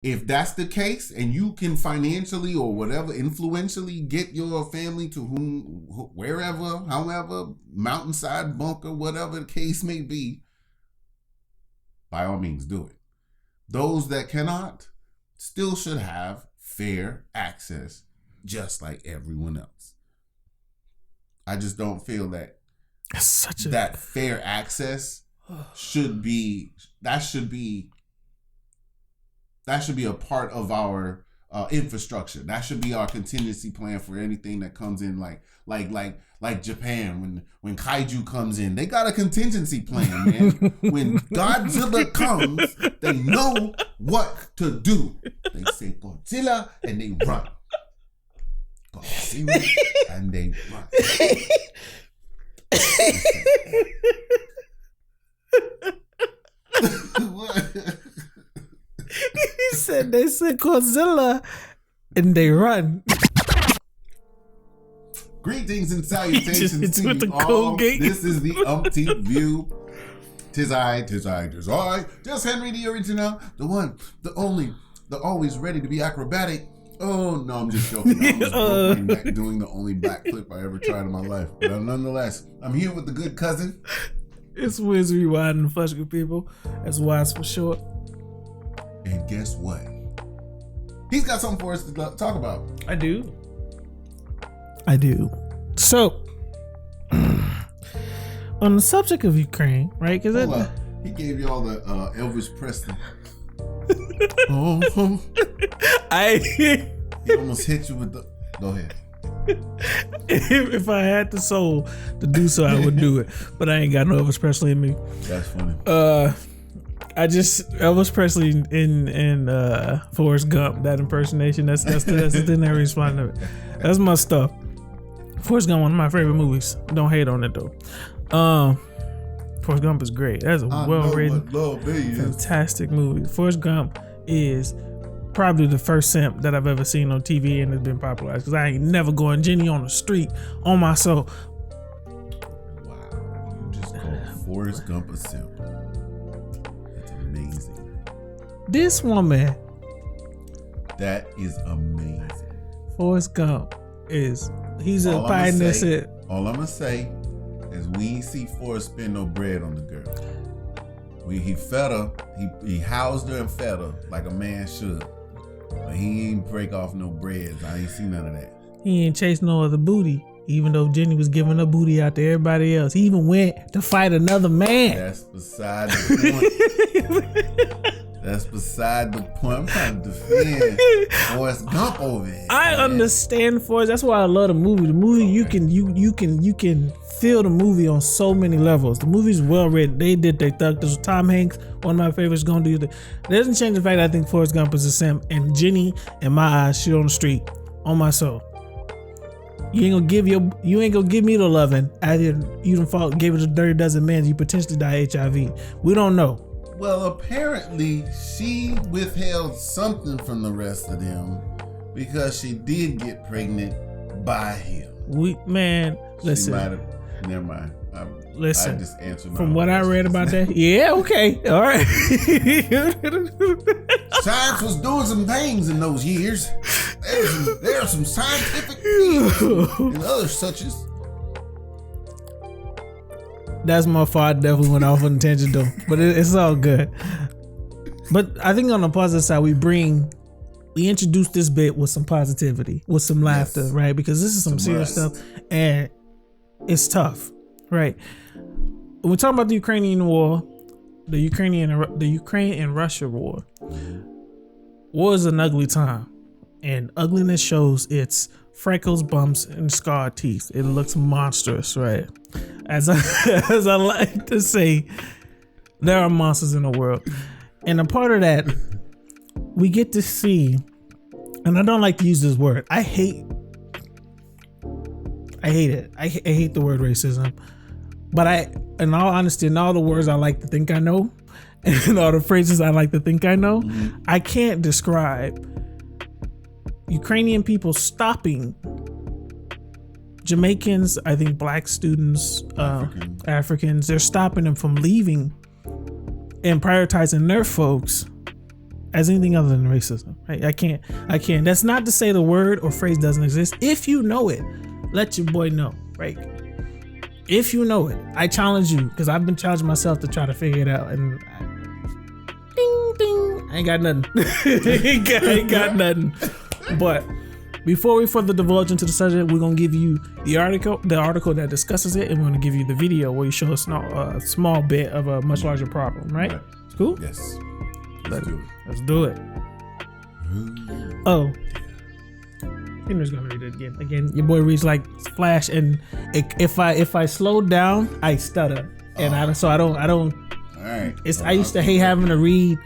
If that's the case, and you can financially or whatever influentially get your family to wherever, however, mountainside, bunker, whatever the case may be, by all means do it. Those that cannot still should have fair access, just like everyone else. I just don't feel that that fair access should be a part of our infrastructure. That should be our contingency plan for anything that comes in, like Japan when kaiju comes in. They got a contingency plan, man. When Godzilla comes, they know what to do. They say Godzilla and they run. Godzilla and they run. What? He said they said Godzilla and they run. Greetings and salutations to with you the all. Colgate. This is the Umpteenth View. Tis I, just Henry the original, the one, the only, the always ready to be acrobatic. Oh no, I'm just joking. I almost broke my neck doing the only back flip I ever tried in my life. But nonetheless, I'm here with the good cousin. It's Wiz Rewind and Flush with people. That's Wise for short. And guess what? He's got something for us to talk about. I do. So, on the subject of Ukraine, right? Because he gave you all the Elvis Presley. He almost hit you with the. Go ahead. If I had the soul to do so, I would do it. But I ain't got no Elvis Presley in me. That's funny. Elvis Presley in Forrest Gump, that impersonation. That's the thing that responded to it. That's my stuff. Forrest Gump, one of my favorite movies. Don't hate on it though. Forrest Gump is great. That's a well-written, fantastic movie. Forrest Gump is probably the first simp that I've ever seen on TV and has been popularized, because I ain't never going Jenny on the street on my soul. Wow, you just called Forrest Gump a simp. That's amazing. This woman. That is amazing. Forrest Gump he's a pioneer. All I'm gonna say is we ain't see Forrest spend no bread on the girl. He fed her, he housed her and fed her like a man should. But he ain't break off no breads. I ain't seen none of that. He ain't chased no other booty, even though Jenny was giving her booty out to everybody else. He even went to fight another man. That's beside the point. That's beside the point. I'm trying to defend Forrest Gump over here. I understand Forrest. That's why I love the movie. The movie, okay. you can feel the movie on so many levels. The movie's well written. They did their thug. This was Tom Hanks, one of my favorites, gonna do it. It doesn't change the fact that I think Forrest Gump is a simp, and Jenny, in my eyes, shit on the street, on my soul. You ain't gonna give me the loving after you done gave it a dirty dozen men. You potentially die HIV. We don't know. Well, apparently she withheld something from the rest of them because she did get pregnant by him. Listen. Never mind. Listen. I just answered my from what I read about that. Yeah, okay. All right. Science was doing some things in those years. There are some scientific things and other suches. That's my fault. I definitely went off on a tangent though, but it's all good. But I think on the positive side, we introduce this bit with some positivity, with some laughter, yes. Right? Because this is some serious stuff, and it's tough, right? When we talk about the Ukrainian war, the Ukraine and Russia war, war is an ugly time, and ugliness shows its freckles, bumps, and scarred teeth. It looks monstrous, right? As I like to say, there are monsters in the world. And a part of that, we get to see, and I don't like to use this word. I hate it. I hate the word racism. But in all honesty, in all the words I like to think I know, and in all the phrases I like to think I know, I can't describe Ukrainian people stopping Jamaicans, I think black students, Africans, they're stopping them from leaving and prioritizing their folks as anything other than racism. Right? I can't. That's not to say the word or phrase doesn't exist. If you know it, let your boy know. Right? If you know it, I challenge you, because I've been challenging myself to try to figure it out, and ding ding, I ain't got nothing. ain't got nothing. But before we further divulge into the subject, we're gonna give you the article that discusses it, and we're gonna give you the video where you show a small bit of a much larger problem. Right? It's cool. Yes. Let's do it. Oh. Henry's gonna read it again. Again, your boy reads like Flash, and if I slow down, I stutter, and I don't. All right. I used to hate having to read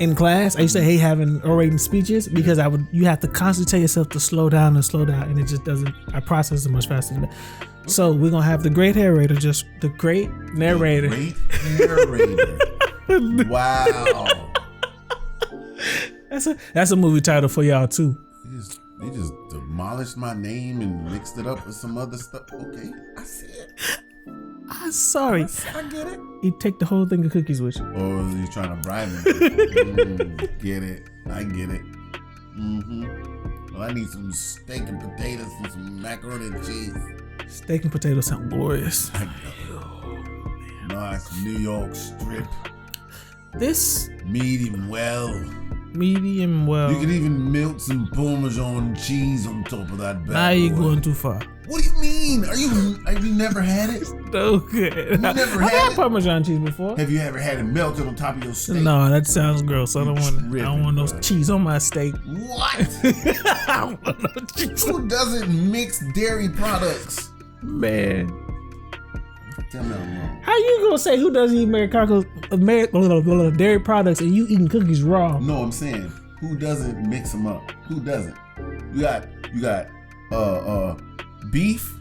in class. I used to hate having orating speeches because you have to constantly tell yourself to slow down, and it just doesn't. I process it much faster than that. So we're gonna have the great narrator, the great narrator. Wow. That's a movie title for y'all too. They just demolished my name and mixed it up with some other stuff. Okay, I see it. I'm sorry. I get it. You take the whole thing of cookies with you. Oh, you trying to bribe me? Get it. I get it. Well, I need some steak and potatoes and some macaroni and cheese. Steak and potatoes sound glorious. I know. Nice New York strip. This medium well. You can even melt some Parmesan cheese on top of that bad Now you're going too far. What do you mean? Have you never had it? Okay. I've had Parmesan cheese before. Have you ever had it melted on top of your steak? No, that sounds gross. I don't want no cheese on my steak. What? I don't want no cheese. Who doesn't mix dairy products? Man. Tell me I'm wrong. How you gonna say who doesn't eat dairy products and you eating cookies raw? No, I'm saying who doesn't mix them up? Who doesn't? You got beef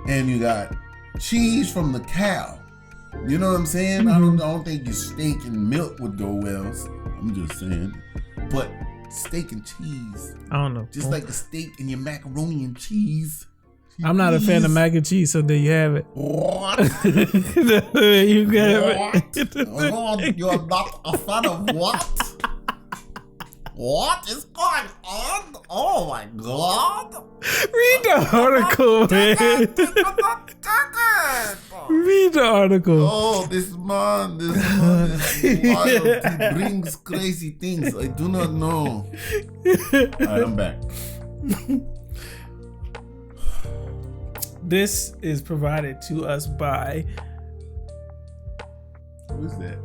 and you got cheese from the cow. You know what I'm saying? Mm-hmm. I don't think your steak and milk would go well. I'm just saying. But steak and cheese. I don't know. Just like the steak and your macaroni and cheese. I'm not a fan of mac and cheese, so there you have it. What? You got it. Oh, you're not a fan of what? What is going on? Oh my God! Read the article, man. Read the article. Oh, this man is wild. He brings crazy things. I do not know. Alright, I'm back. This is provided to us by Who's that?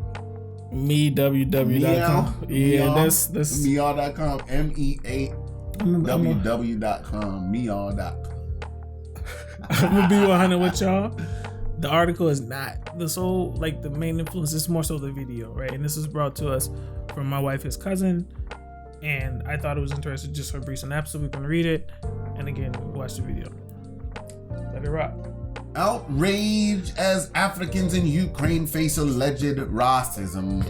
MeWW.com. Yeah, that's Meow.com. MEAWW.com. Meow.com. I'm gonna be 100 with y'all. The article is not the sole, like the main influence. It's more so the video, right? And this was brought to us from my wife, his cousin, and I thought it was interesting just for a brief synopsis. We're gonna read it, and again, watch the video. Let it rock. Outrage as Africans in Ukraine face alleged Ras-ism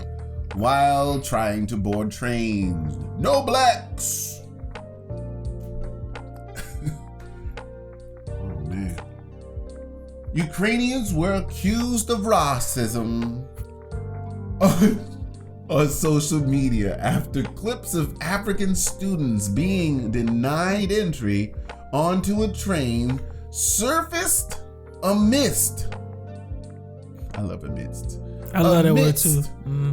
while trying to board trains. No blacks. Oh man. Ukrainians were accused of Ras-ism on social media after clips of African students being denied entry onto a train surfaced amidst. I love amidst. I love that word too.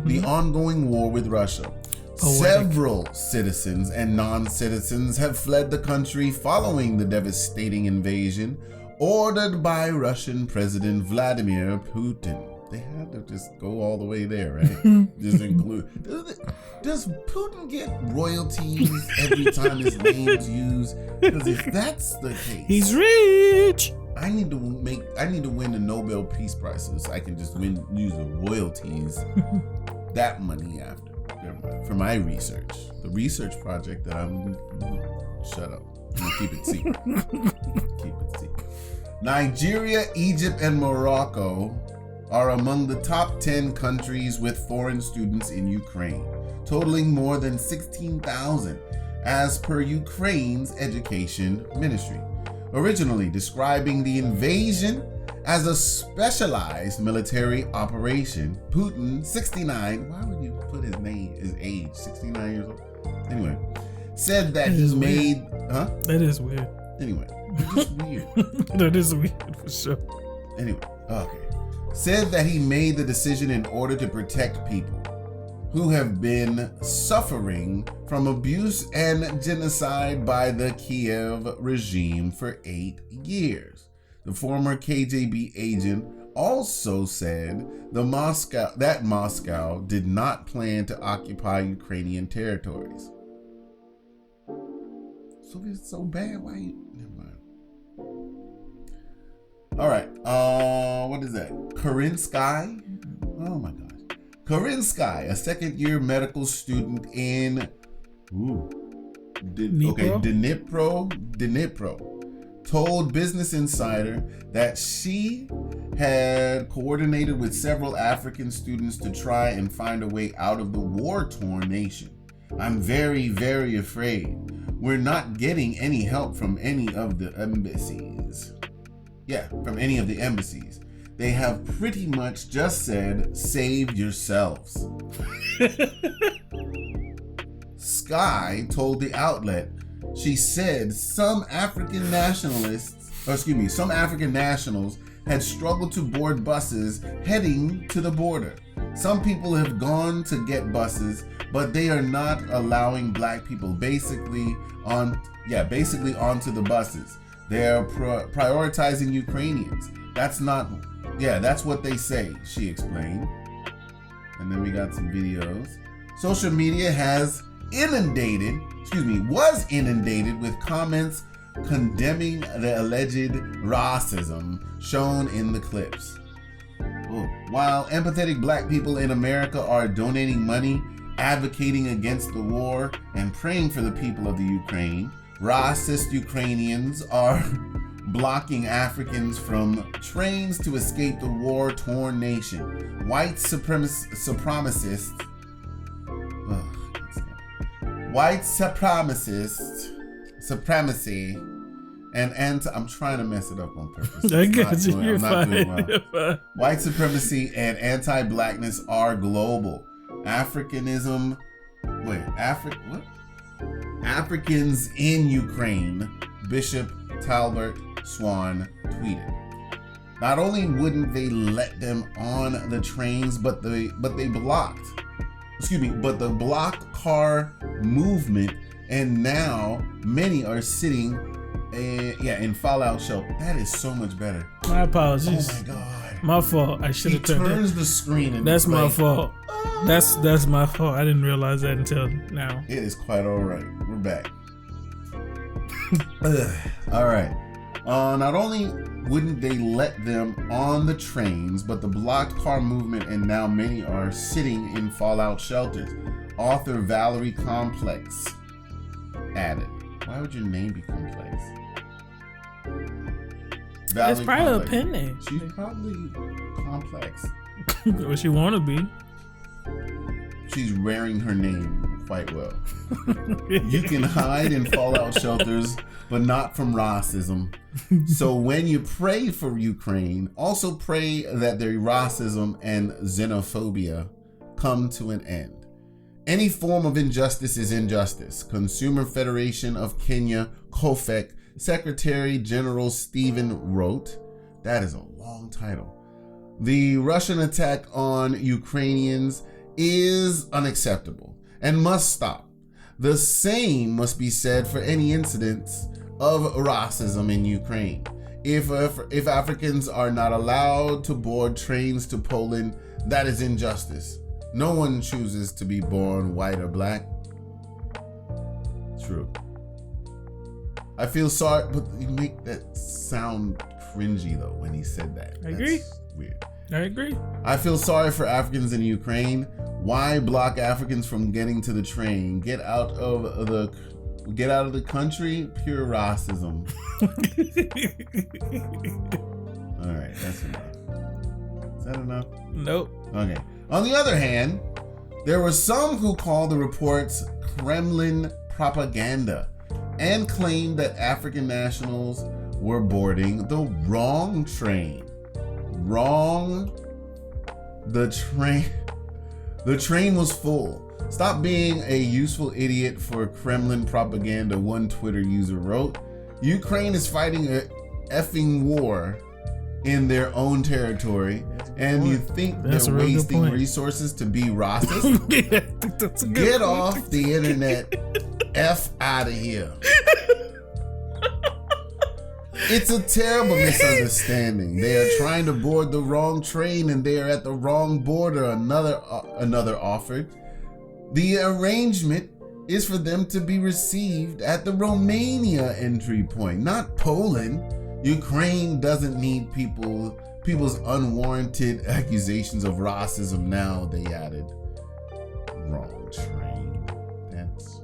The ongoing war with Russia. Poetic. Several citizens and non-citizens have fled the country following the devastating invasion ordered by Russian President Vladimir Putin. They had to just go all the way there, right? Just include. Does Putin get royalties every time his name's used? Because if that's the case, he's rich. I need to win the Nobel Peace Prize so I can just use the royalties. That money after for my research, the research project that I'm. Shut up. I'm gonna keep it secret. Keep it secret. Nigeria, Egypt, and Morocco are among the top 10 countries with foreign students in Ukraine, totaling more than 16,000, as per Ukraine's education ministry. Originally describing the invasion As a specialized military operation, Putin, 69, why would you put his age, 69 years old? Anyway, said that he made, weird. That is weird. Anyway, it's just weird. That is weird for sure. Anyway, okay. Said that he made the decision in order to protect people who have been suffering from abuse and genocide by the Kiev regime for 8 years. The former KGB agent also said that Moscow did not plan to occupy Ukrainian territories. So it's so bad, why you... Never mind. All right, what is that? Karinsky? Oh my gosh. Karinsky, a second-year medical student in Dnipro, told Business Insider that she had coordinated with several African students to try and find a way out of the war-torn nation. I'm very, very afraid. We're not getting any help from any of the embassies. They have pretty much just said, save yourselves. Sky told the outlet, she said some African nationals had struggled to board buses heading to the border. Some people have gone to get buses, but they are not allowing black people basically onto the buses. They are prioritizing Ukrainians. That's what they say, she explained. And then we got some videos. Social media was inundated with comments condemning the alleged Ras-ism shown in the clips. While empathetic black people in America are donating money, advocating against the war, and praying for the people of the Ukraine, racist Ukrainians are blocking Africans from trains to escape the war-torn nation. White supremacists supremacy and I'm trying to mess it up on purpose. I got you. You're fine. Well. White supremacy and anti-blackness are global. Africanism. Africans in Ukraine. Bishop Talbert Swan tweeted. Not only wouldn't they let them on the trains, but the block car movement, and now many are sitting in fallout shelter. That is so much better. My apologies. Oh my god. My fault. I should have turned turns the screen and that's my fault. That's my fault. I didn't realize that until now. It is quite alright. We're back. Alright. Not only wouldn't they let them on the trains, but the blocked car movement, and now many are sitting in fallout shelters. Author Valerie Complex added. Why would your name be Complex? It's probably a pen name. She's probably complex. What she want to be. She's wearing her name quite well. You can hide in fallout shelters, but not from Ras-ism. So when you pray for Ukraine, also pray that their Ras-ism and xenophobia come to an end. Any form of injustice is injustice. Consumer Federation of Kenya, COFEC, Secretary General Stephen wrote. That is a long title. The Russian attack on Ukrainians is unacceptable and must stop. The same must be said for any incidents of Ras-ism in Ukraine. If Africans are not allowed to board trains to Poland, that is injustice. No one chooses to be born white or black. True. I feel sorry, but you make that sound cringy though when he said that. I agree. That's weird. I agree. I feel sorry for Africans in Ukraine. Why block Africans from getting to the train? Get out of the country. Pure Ras-ism. All right, that's enough. Is that enough? Nope. Okay. On the other hand, there were some who called the reports Kremlin propaganda and claimed that African nationals were boarding the wrong train. Wrong. The train was full. Stop being a useful idiot for Kremlin propaganda, one Twitter user wrote. Ukraine is fighting a effing war in their own territory, and you think they're wasting resources to be racist? Get off the internet. F out of here. It's a terrible misunderstanding. They are trying to board the wrong train and they are at the wrong border, another offered. The arrangement is for them to be received at the Romania entry point, not Poland. Ukraine doesn't need people's unwarranted accusations of Ras-ism now, they added. Wrong train. That's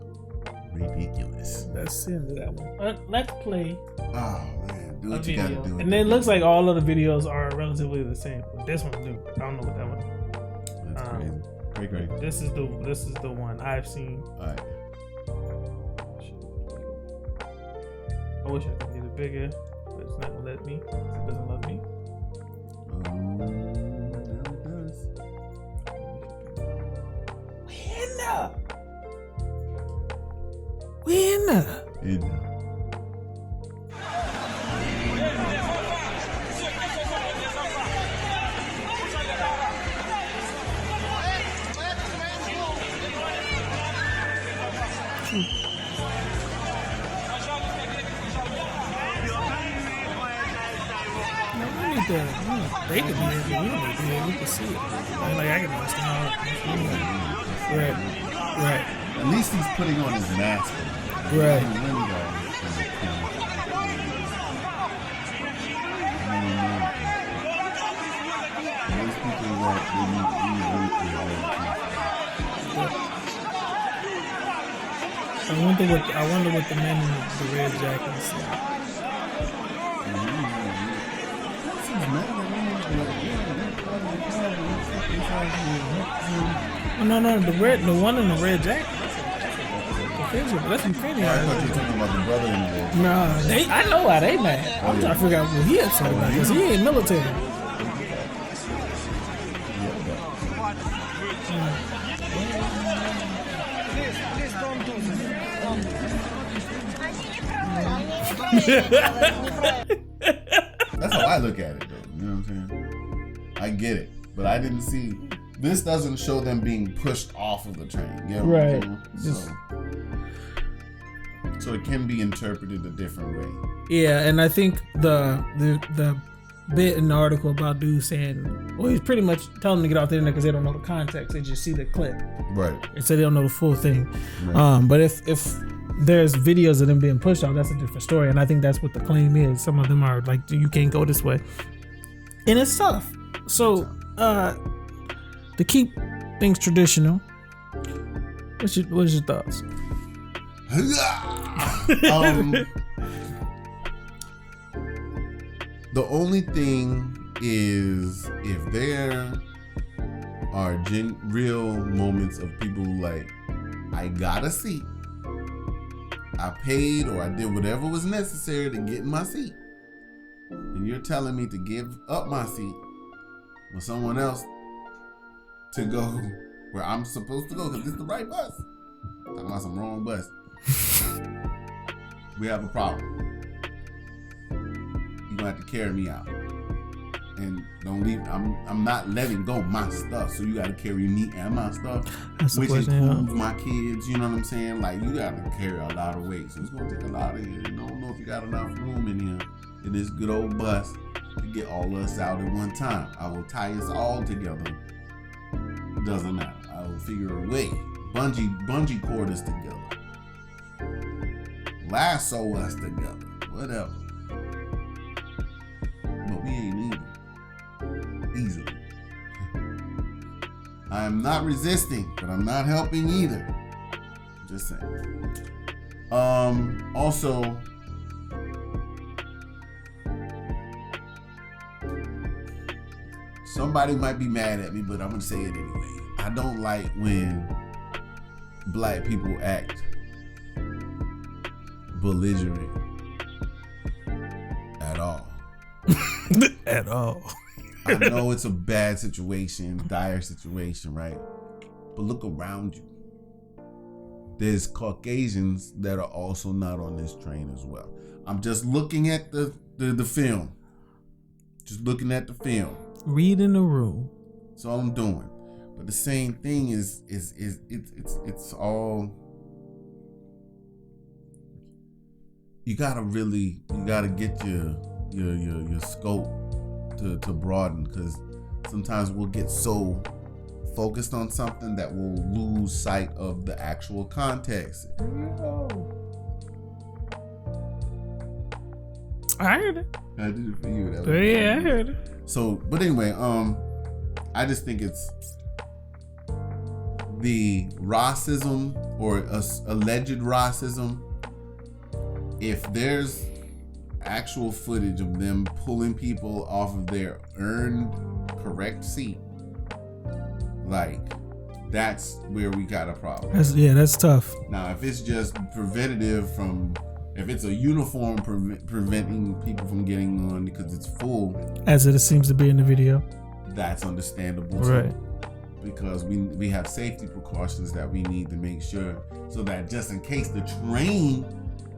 ridiculous. Let's send to that one. Let's play. Oh man, do what you gotta do. And then it looks like all of the videos are relatively the same. But this one, dude, I don't know what that one is. That's crazy. Great. This is the one I've seen. Alright. I wish I could get it bigger, but it's not gonna let me. It doesn't love me. Now it does. Winner. They can be able, we don't need to be able to see it. Like I can understand how Right. At least he's putting on his mask. Right. Most people I wonder what the men in the red jackets say. No, the one in the red jacket. That's some crazy. I thought you were talking about the brother in the red. Nah, I know why they mad. I'm trying to figure out what he upset about because he ain't military. That's how I look at it, though. You know what I'm saying? I get it, but I didn't see. This doesn't show them being pushed off of the train. You know what I'm saying? So it can be interpreted a different way. Yeah, and I think the bit in the article about dude saying, well, he's pretty much telling them to get off the internet because they don't know the context. They just see the clip. Right. And so they don't know the full thing. Right. But if there's videos of them being pushed off, that's a different story. And I think that's what the claim is. Some of them are like, you can't go this way. And it's tough. So to keep things traditional, what is your thoughts? The only thing is if there are real moments of people like, I got a seat, I paid or I did whatever was necessary to get in my seat, and you're telling me to give up my seat for someone else to go where I'm supposed to go because this is the right bus. I'm talking about some wrong bus. We have a problem. You're gonna have to carry me out. And don't leave. I'm not letting go of my stuff, so you gotta carry me and my stuff, which includes my kids. You know what I'm saying? Like, you gotta carry a lot of weight, so it's gonna take a lot of you. Don't know if you got enough room in here in this good old bus to get all of us out at one time. I will tie us all together. Doesn't matter. I will figure a way. Bungee cord us together. Lasso us together. Whatever. But we ain't leaving easily. I am not resisting, but I'm not helping either. Just saying. Also, somebody might be mad at me, but I'm gonna say it anyway. I don't like when black people act belligerent at all. At all. I know it's a bad situation, dire situation, right? But look around you. There's Caucasians that are also not on this train as well. I'm just looking at the film. Just looking at the film. Reading the room. That's all I'm doing. But the same thing is it's all. You gotta get your scope to broaden, because sometimes we'll get so focused on something that we'll lose sight of the actual context. I heard it. I did it for you. Yeah, I heard it. So, but anyway, I just think it's the Ras-ism or alleged Ras-ism. If there's actual footage of them pulling people off of their earned correct seat, like, that's where we got a problem. That's tough. Now, if it's just preventative if it's a uniform preventing people from getting on because it's full, as it seems to be in the video, that's understandable too. Right. Because we have safety precautions that we need to make sure, so that just in case the train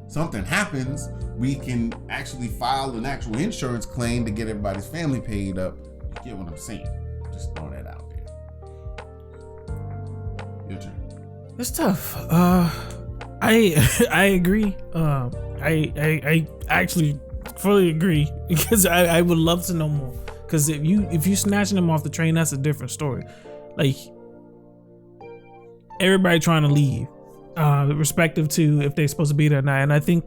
something happens, we can actually file an actual insurance claim to get everybody's family paid up. You get what I'm saying? Just throw that out there. Your turn. It's tough. I agree. I actually fully agree, because I would love to know more. Because if you snatching them off the train, that's a different story. Like, everybody trying to leave, respective to if they're supposed to be there or not. And I think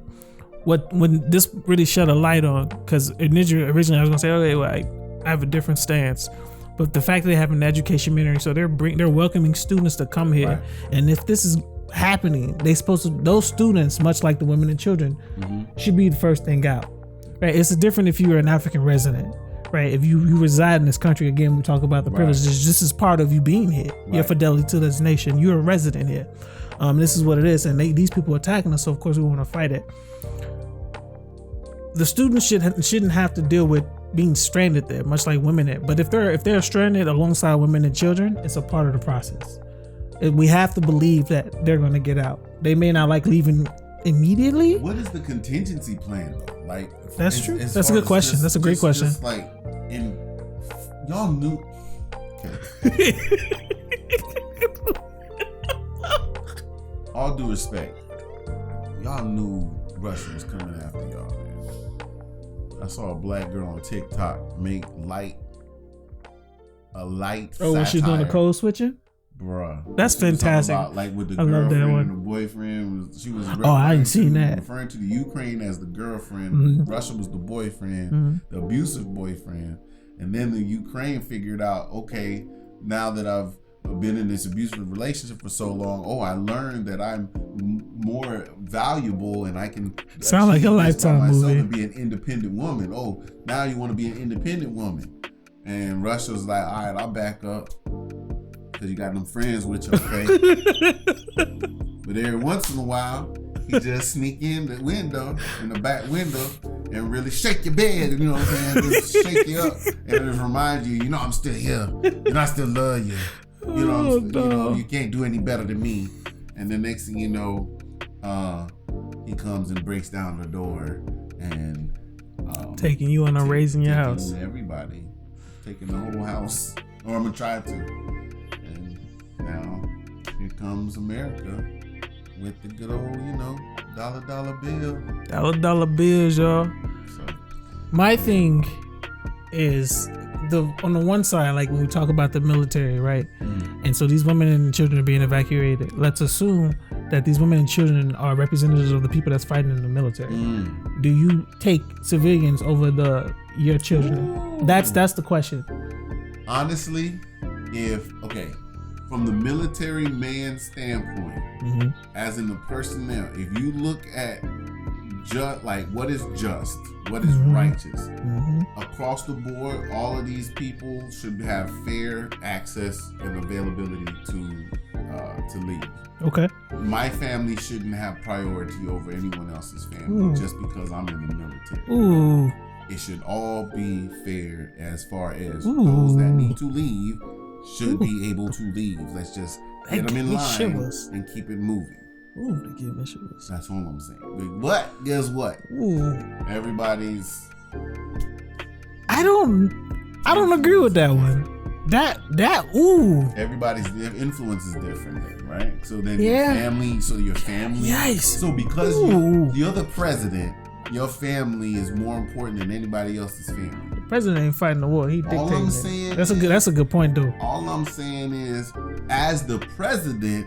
when this really shed a light on, because originally I was gonna say, okay, well, I have a different stance, but the fact that they have an education ministry, so they're welcoming students to come here, right. And if this is happening, those students, much like the women and children, should be the first thing out, right? It's different if you're an African resident, right? If you reside in this country, again, we talk about the privileges. This is part of you being here, your fidelity to this nation. You're a resident here. This is what it is, and these people are attacking us, so of course we want to fight it. The students shouldn't have to deal with being stranded there, much like women there. But if they're stranded alongside women and children, it's a part of the process. We have to believe that they're going to get out. They may not like leaving immediately. What is the contingency plan though? Like, that's true. That's a good question. That's a great question. Just like, y'all knew. Okay. All due respect, y'all knew Russia was coming after y'all, man. I saw a black girl on TikTok make a light satire. Was she doing the code switching? Bruh, that's fantastic. About, like, with the girlfriend and the boyfriend, she was. I ain't seen that. Referring to the Ukraine as the girlfriend, Russia was the boyfriend, the abusive boyfriend, and then the Ukraine figured out, okay, now that I've been in this abusive relationship for so long, I learned that I'm more valuable and I can sound like a Lifetime movie and be an independent woman. Now you want to be an independent woman, and Russia was like, all right, I'll back up. Because you got them friends with you, okay? But every once in a while, he just sneak in the back window, and really shake your bed, you know what I'm saying? Just shake you up, and just remind you, I'm still here, and I still love you. You can't do any better than me. And the next thing you know, he comes and breaks down the door, and taking you on a raising your house. Everybody, taking the whole house, or I'm gonna try to. Now, here comes America with the good old, dollar bill. Dollar bills, y'all. So, my thing is, on the one side, like when we talk about the military, right? And so these women and children are being evacuated. Let's assume that these women and children are representatives of the people that's fighting in the military. Do you take civilians over your children? That's the question. Honestly, from the military man standpoint, as in the personnel, if you look at what is just, what is righteous, across the board, all of these people should have fair access and availability to leave. Okay. My family shouldn't have priority over anyone else's family just because I'm in the military. Ooh. it should all be fair as far as those that need to leave should be able to leave. Let's just get them in line and keep it moving. Ooh, they give me shivers. That's all I'm saying. But guess what? Ooh. Everybody's. I don't agree with that one. Ooh. Everybody's influence is different, then, right? So then your family. Yes. So because you're the president, your family is more important than anybody else's family. The president ain't fighting the war. He dictating. All I'm saying that's a good point, though. All I'm saying is, as the president,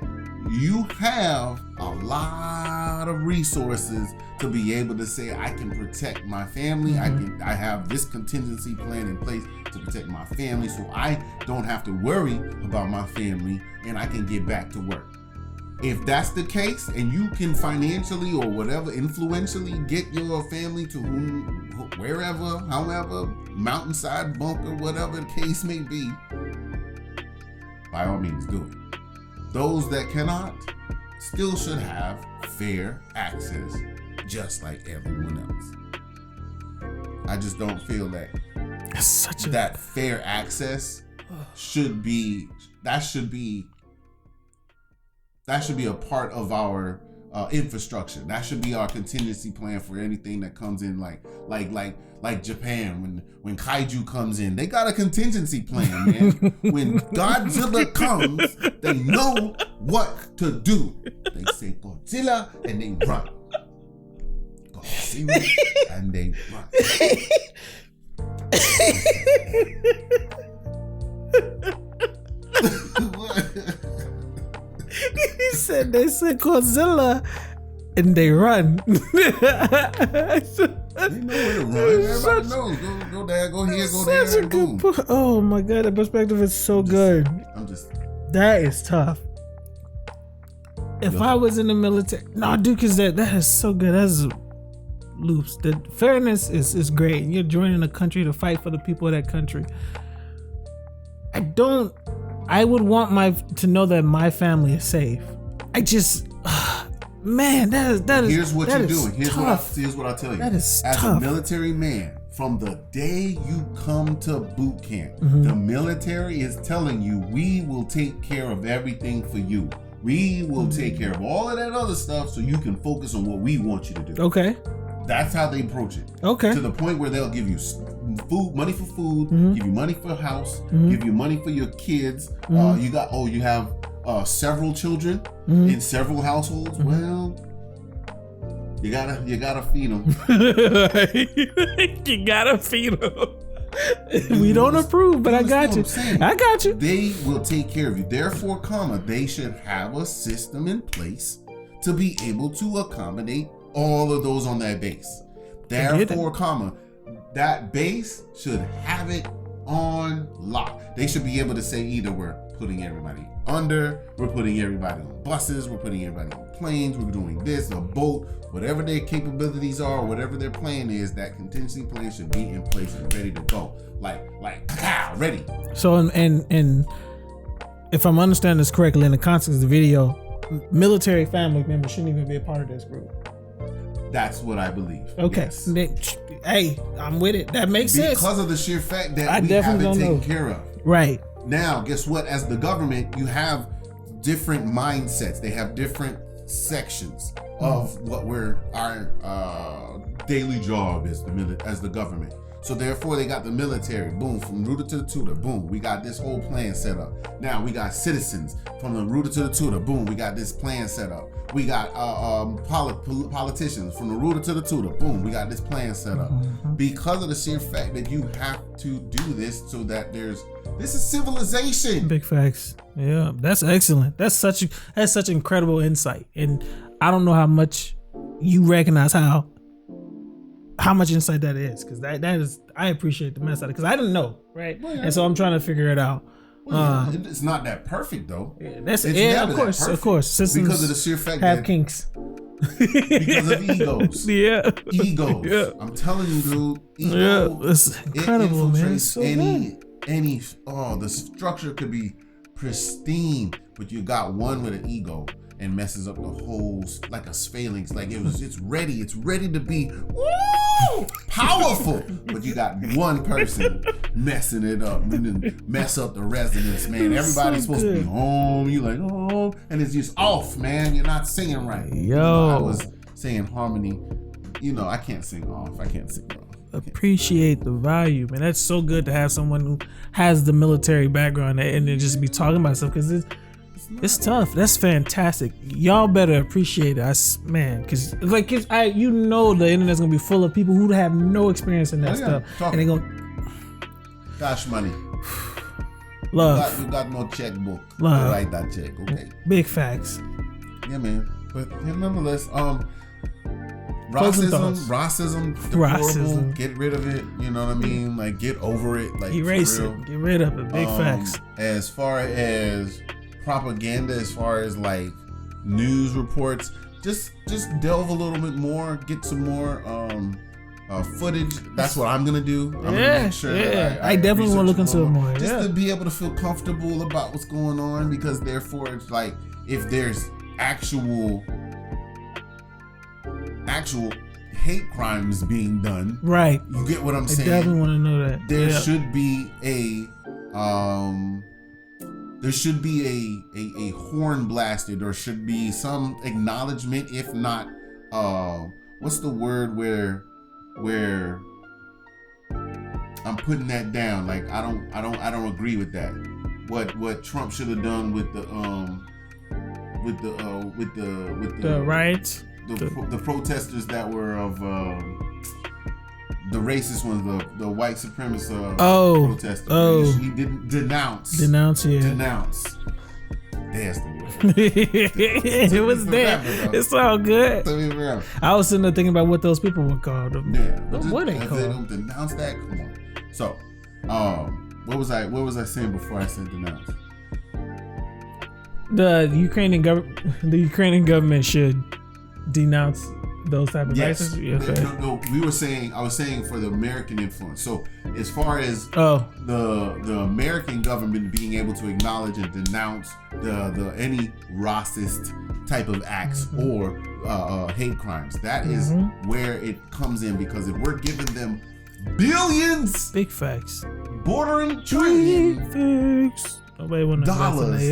you have a lot of resources to be able to say, I can protect my family. I have this contingency plan in place to protect my family, so I don't have to worry about my family, and I can get back to work. If that's the case, and you can financially or whatever influentially get your family to wherever, however, mountainside, bunker, whatever the case may be, by all means do it. Those that cannot still should have fair access, just like everyone else. I just don't feel that that fair access should be a part of our infrastructure. That should be our contingency plan for anything that comes in, like Japan when kaiju comes in. They got a contingency plan, man. When Godzilla comes, they know what to do. They say Godzilla and they run. Godzilla and they run. He said they said Godzilla and they run. You know where to run. Everybody knows. Go there, go here, go there, and boom. Oh my god, the perspective is so good. That is tough. If I was in the military, no, dude, because that is so good. That's loops. The fairness is great. You're joining a country to fight for the people of that country. I would want to know that my family is safe. Man, that is. Here's what you're doing. Here's what I'll tell you. That is as tough. a military man, from the day you come to boot camp, the military is telling you, we will take care of everything for you. We will take care of all of that other stuff so you can focus on what we want you to do. Okay. That's how they approach it. Okay. To the point where they'll give you money for food, give you money for a house, give you money for your kids. You have several children in several households. Well, you gotta feed them. You gotta feed them. We don't approve, but I got you. I got you. They will take care of you. Therefore, they should have a system in place to be able to accommodate all of those on that base. Therefore, that base should have it on lock. They should be able to say either we're putting everybody under, we're putting everybody on buses, we're putting everybody on planes, we're doing this, a boat, whatever their capabilities are, whatever their plan is, that contingency plan should be in place and ready to go. Ready. So, and if I'm understanding this correctly, in the context of the video, military family members shouldn't even be a part of this group. That's what I believe. Okay. Yes. Hey, I'm with it. That makes sense. Because of the sheer fact that we haven't taken care of. Right. Now, guess what? As the government, you have different mindsets. They have different sections of what our daily job is as the government. So therefore, they got the military, boom, from rooter to the tutor, boom. We got this whole plan set up. Now we got citizens from the rooter to the tutor, boom. We got this plan set up. We got politicians from the rooter to the tutor, boom. We got this plan set up. Because of the sheer fact that you have to do this, so that this is civilization. Big facts. Yeah, that's excellent. That's such incredible insight, and I don't know how much you recognize how much insight that is, because that is, I appreciate the mess out of it, because I didn't know, right? Well, yeah. And so I'm trying to figure it out. It's not that perfect though. Yeah, of course. Systems because of the sheer fact have kinks. Because of egos. Yeah. Egos. Yeah. I'm telling you, dude. Ego, it's incredible, man. It's so the structure could be pristine, but you got one with an ego and messes up the whole, like a phalanx. Like it's ready to be. Woo! woo, powerful. But you got one person messing it up, and then mess up the resonance, man. Everybody's supposed to be home. You like, oh, and it's just off, man. You're not singing right. Yo, I was singing harmony. I can't sing off. I can't sing off. Appreciate the value, man. That's so good to have someone who has the military background and then just be talking about stuff, because it's tough. That's fantastic. Y'all better appreciate us, man, because the internet's gonna be full of people who have no experience in that stuff, and they gonna gosh money. Love. You got no checkbook. Love. Write that check, okay? Big facts. Yeah, man. But nonetheless, Ras-ism, deplorable. Get rid of it. You know what I mean? Like, get over it. Like, erase it. Get rid of it. Big facts. As far as propaganda, as far as like news reports, just delve a little bit more. Get some more footage. That's what I'm gonna do. I'm gonna make sure. Yeah. I definitely want to look into it more. Just to be able to feel comfortable about what's going on, because therefore it's like, if there's actual hate crimes being done, right? You get what I'm saying? I definitely want to know that. There should be a horn blasted, or should be some acknowledgement, if not what's the word where I'm putting that down, like I don't agree with that. What Trump should have done with the riots, the protesters that were of the racist ones, the white supremacist protesters. He didn't denounce. Denounce. There's the word. It was there. It's all good. I was sitting there thinking about what those people were called. What were they called? They don't denounce that. Come on. So, what was I saying before I said denounce? The Ukrainian government should denounce those type of races. No, I was saying for the American influence. So as far as the American government being able to acknowledge and denounce the any racist type of acts or hate crimes, that is where it comes in, because if we're giving them billions, big facts, bordering trillions, nobody want dollars,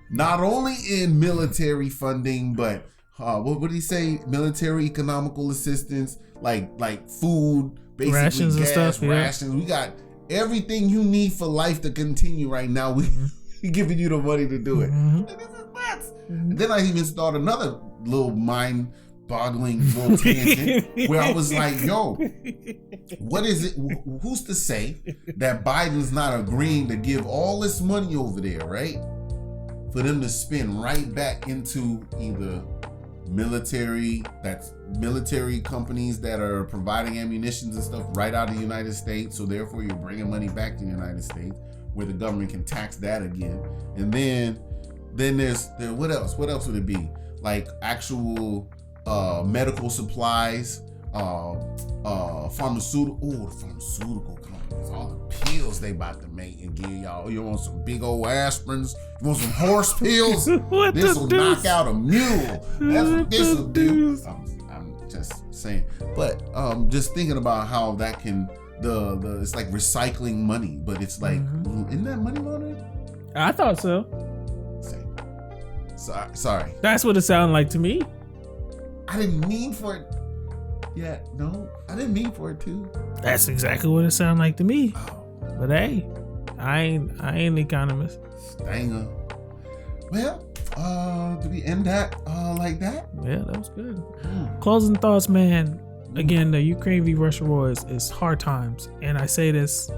not only in military funding, but what would he say? Military economical assistance, like food, basically rations gas, and stuff. Rations. We got everything you need for life to continue right now. We giving you the money to do it. This is nuts. And then I even started another little mind-boggling little tangent where I was like, yo, what is it? Who's to say that Biden's not agreeing to give all this money over there, right? For them to spend right back into either military companies that are providing ammunitions and stuff right out of the United States. So therefore you're bringing money back to the United States, where the government can tax that again. And then there's what else would it be? Like actual medical supplies, pharmaceutical companies, all the pills they about to make and give y'all. You want some big old aspirins? You want some horse pills? This will knock out a mule. That's what this will do. I'm just saying. But just thinking about how that can it's like recycling money, but it's like, isn't that money laundering? I thought so. Sorry. That's what it sounded like to me. I didn't mean for it. Yeah, no, I didn't mean for it to. That's exactly what it sounded like to me. Oh. But hey, I ain't an economist. Stanger. Well, do we end that like that? Yeah, that was good. Closing thoughts, man. Again, the Ukraine v. Russia war is hard times, and I say this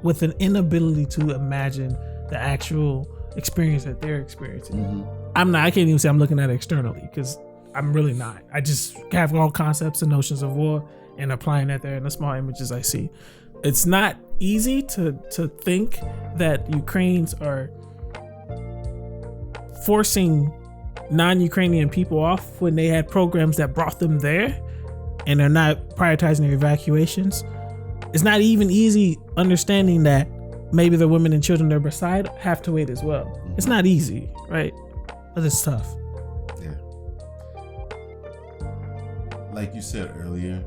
with an inability to imagine the actual experience that they're experiencing. I can't even say I'm looking at it externally, because I'm really not. I just have all concepts and notions of war and applying that there in the small images I see. It's not easy to think that Ukrainians are forcing non-Ukrainian people off when they had programs that brought them there, and they're not prioritizing their evacuations. It's not even easy understanding that maybe the women and children they're beside have to wait as well. It's not easy, right? But it's tough. Yeah. Like you said earlier,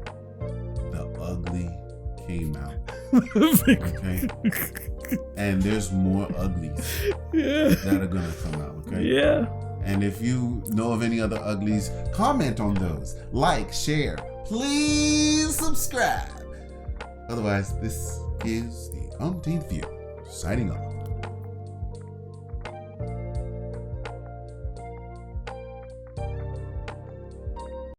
ugly came out. Okay. And there's more uglies that are gonna come out. Okay. Yeah. And if you know of any other uglies, comment on those. Like, share. Please subscribe. Otherwise, this is the Umpteenth View signing off.